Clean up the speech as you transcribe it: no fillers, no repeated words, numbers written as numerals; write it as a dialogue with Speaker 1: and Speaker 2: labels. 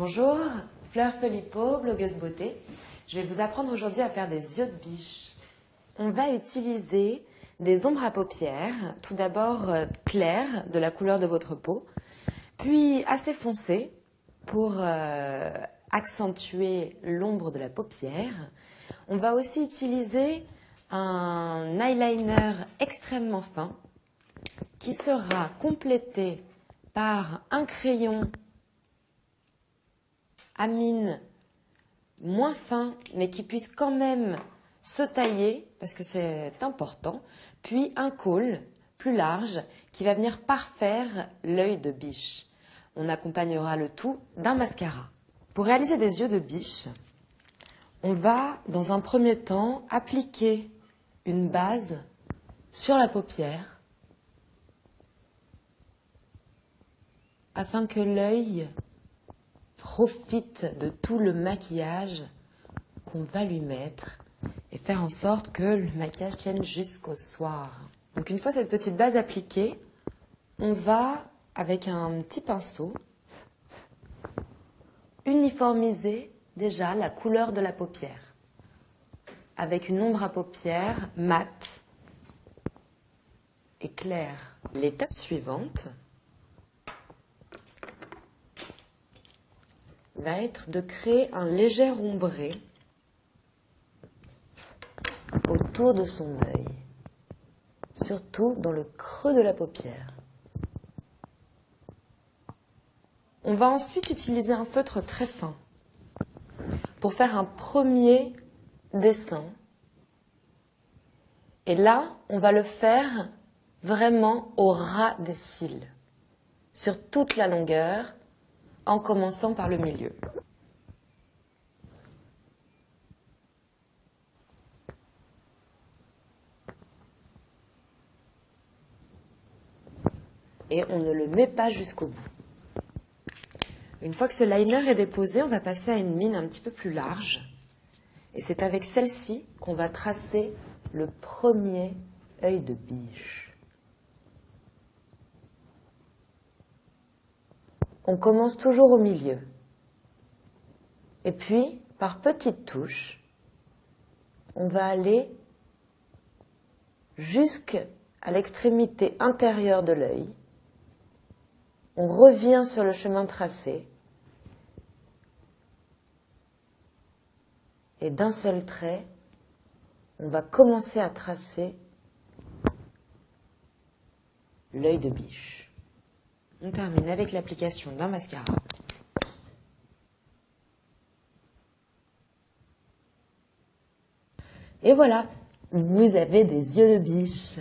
Speaker 1: Bonjour, Fleur Philippot, blogueuse beauté. Je vais vous apprendre aujourd'hui à faire des yeux de biche. On va utiliser des ombres à paupières, tout d'abord claires, de la couleur de votre peau, puis assez foncées pour accentuer l'ombre de la paupière. On va aussi utiliser un eyeliner extrêmement fin qui sera complété par un crayon à mine moins fin, mais qui puisse quand même se tailler, parce que c'est important, puis un col plus large qui va venir parfaire l'œil de biche. On accompagnera le tout d'un mascara. Pour réaliser des yeux de biche, on va, dans un premier temps, appliquer une base sur la paupière afin que l'œil profite de tout le maquillage qu'on va lui mettre et faire en sorte que le maquillage tienne jusqu'au soir. Donc une fois cette petite base appliquée, on va, avec un petit pinceau, uniformiser déjà la couleur de la paupière avec une ombre à paupières mate et claire. L'étape suivante va être de créer un léger ombré autour de son œil, surtout dans le creux de la paupière. On va ensuite utiliser un feutre très fin pour faire un premier dessin. Et là, on va le faire vraiment au ras des cils, sur toute la longueur, en commençant par le milieu. Et on ne le met pas jusqu'au bout. Une fois que ce liner est déposé, on va passer à une mine un petit peu plus large. Et c'est avec celle-ci qu'on va tracer le premier œil de biche. On commence toujours au milieu. Et puis, par petites touches, on va aller jusqu'à l'extrémité intérieure de l'œil. On revient sur le chemin tracé. Et d'un seul trait, on va commencer à tracer l'œil de biche. On termine avec l'application d'un mascara. Et voilà, vous avez des yeux de biche.